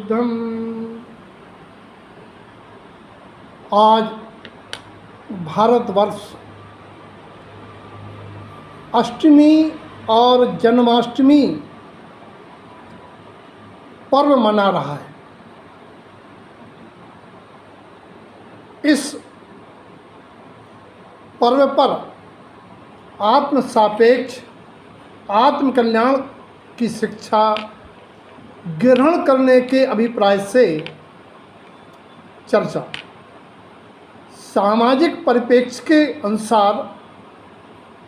बुद्धम। आज भारतवर्ष अष्टमी और जन्माष्टमी पर्व मना रहा है। इस पर्व पर आत्म सापेक्ष आत्म कल्याण की शिक्षा ग्रहण करने के अभिप्राय से चर्चा। सामाजिक परिप्रेक्ष्य के अनुसार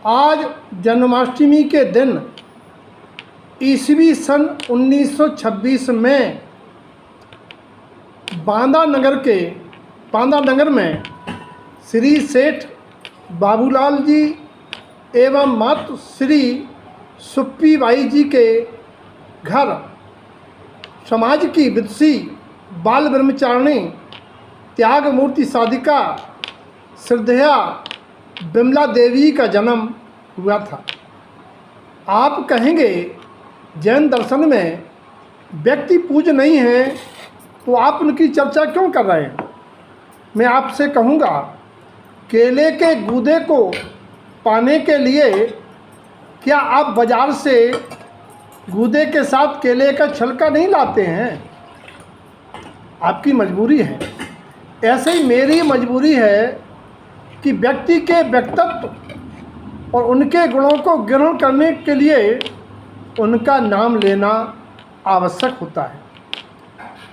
आज जन्माष्टमी के दिन ईस्वी सन 1926 में बांदा नगर में श्री सेठ बाबूलाल जी एवं मातु श्री सुप्पी बाई जी के घर समाज की विदुषी बाल ब्रह्मचारिणी त्याग मूर्ति साधिका श्रद्धेया विमला देवी का जन्म हुआ था। आप कहेंगे जैन दर्शन में व्यक्ति पूज्य नहीं है तो आप उनकी चर्चा क्यों कर रहे हैं। मैं आपसे कहूँगा, केले के गूदे को पाने के लिए क्या आप बाज़ार से गूदे के साथ केले का छिलका नहीं लाते हैं? आपकी मजबूरी है। ऐसे ही मेरी मजबूरी है कि व्यक्ति के व्यक्तित्व और उनके गुणों को ग्रहण करने के लिए उनका नाम लेना आवश्यक होता है।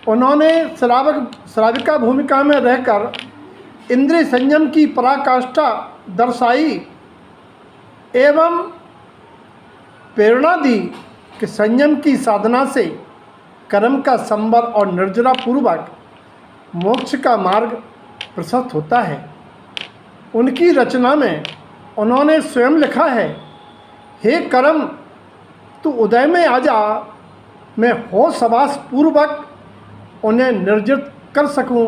उन्होंने श्राविका भूमिका में रहकर इंद्रिय संयम की पराकाष्ठा दर्शाई एवं प्रेरणा दी कि संयम की साधना से कर्म का संवर और निर्जरा पूर्वक मोक्ष का मार्ग प्रशस्त होता है। उनकी रचना में उन्होंने स्वयं लिखा है, हे कर्म तू उदय में आ जा, मैं होश हवास पूर्वक उन्हें निर्जित कर सकूं।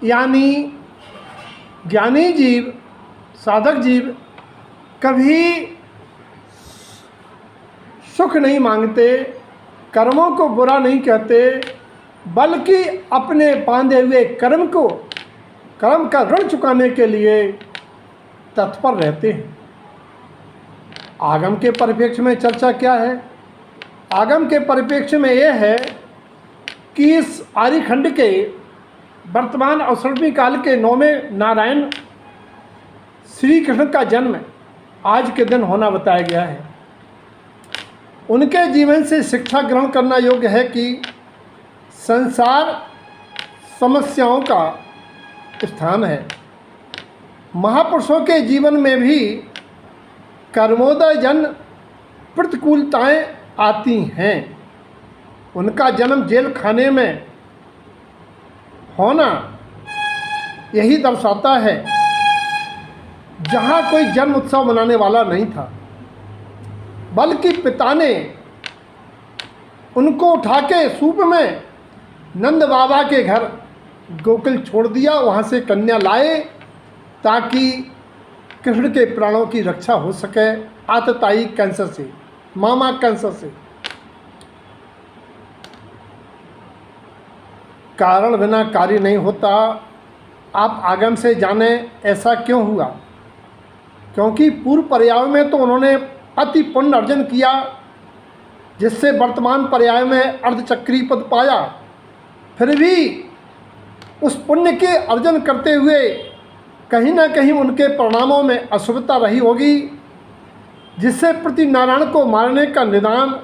यानी ज्ञानी जीव, साधक जीव कभी सुख नहीं मांगते, कर्मों को बुरा नहीं कहते, बल्कि अपने बांधे हुए कर्म का ऋण चुकाने के लिए तत्पर रहते हैं। आगम के परिप्रेक्ष्य में चर्चा क्या है? आगम के परिप्रेक्ष्य में यह है कि इस आर्यखंड के वर्तमान अवसर्पी काल के 9वें नारायण श्री कृष्ण का जन्म आज के दिन होना बताया गया है। उनके जीवन से शिक्षा ग्रहण करना योग्य है कि संसार समस्याओं का स्थान है। महापुरुषों के जीवन में भी कर्मोदय जन प्रतिकूलताएं आती हैं। उनका जन्म जेल खाने में होना यही दर्शाता है, जहाँ कोई जन्म उत्सव मनाने वाला नहीं था, बल्कि पिता ने उनको उठा के सूप में नंद बाबा के घर गोकुल छोड़ दिया। वहाँ से कन्या लाए ताकि कृष्ण के प्राणों की रक्षा हो सके आतताई कैंसर से, मामा कैंसर से। कारण बिना कार्य नहीं होता। आप आगम से जाने ऐसा क्यों हुआ? क्योंकि पूर्व पर्याय में तो उन्होंने अति पुण्य अर्जन किया, जिससे वर्तमान पर्याय में अर्धचक्री पद पाया। फिर भी उस पुण्य के अर्जन करते हुए कहीं ना कहीं उनके परिणामों में अशुभता रही होगी, जिससे पृथ्वी नारायण को मारने का निदान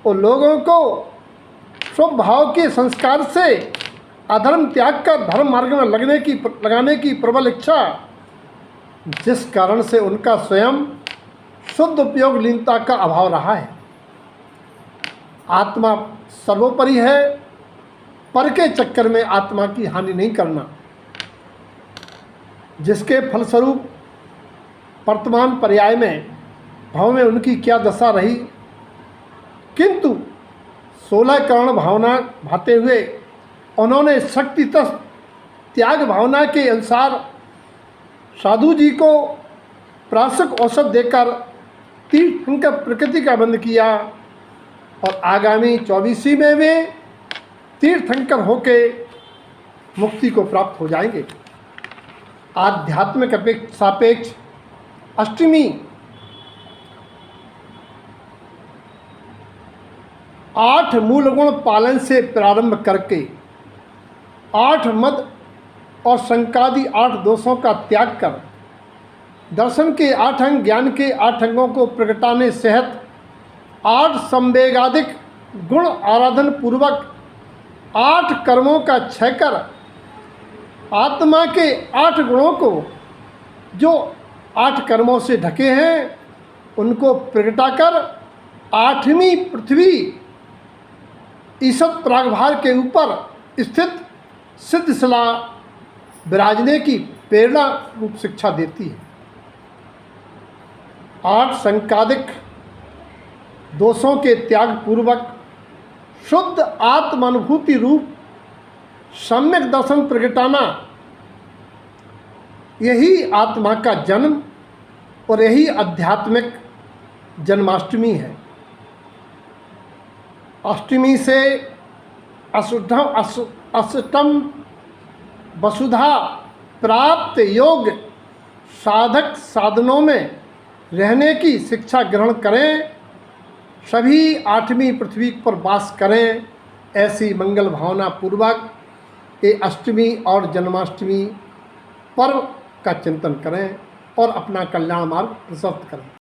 और लोगों को शुभ भाव के संस्कार से अधर्म त्याग कर धर्म मार्ग में लगाने की प्रबल इच्छा, जिस कारण से उनका स्वयं शुद्ध उपयोग लीनता का अभाव रहा है। आत्मा सर्वोपरि है, पर के चक्कर में आत्मा की हानि नहीं करना, जिसके फलस्वरूप वर्तमान पर्याय में भाव में उनकी क्या दशा रही। किंतु 16 करण भावना भाते हुए उन्होंने शक्ति त्याग भावना के अनुसार साधु जी को प्राशक औषध देकर तीर्थंकर प्रकृति का बंद किया और आगामी 24वीं में वे तीर्थंकर होके मुक्ति को प्राप्त हो जाएंगे। आध्यात्मिक सापेक्ष अष्टमी 8 मूल गुण पालन से प्रारंभ करके 8 मद और शंकादि 8 दोषों का त्याग कर दर्शन के 8 अंग, ज्ञान के 8 अंगों को प्रगटाने सहित 8 संवेगादिक गुण आराधन पूर्वक 8 कर्मों का क्षय कर आत्मा के 8 गुणों को जो 8 कर्मों से ढके हैं उनको प्रगटाकर 8वीं पृथ्वी ईसत प्रागभार के ऊपर स्थित सिद्धशिला विराजने की प्रेरणा रूप शिक्षा देती है। 8 संकादिक दोषों के त्याग पूर्वक शुद्ध आत्मानुभूति रूप सम्यक दर्शन प्रगटाना, यही आत्मा का जन्म और यही आध्यात्मिक जन्माष्टमी है। अष्टमी से अष्टम वसुधा प्राप्त योग साधक साधनों में रहने की शिक्षा ग्रहण करें, सभी 8वीं पृथ्वी पर वास करें। ऐसी मंगल भावना पूर्वक ये अष्टमी और जन्माष्टमी पर्व का चिंतन करें और अपना कल्याण मार्ग प्रशस्त करें।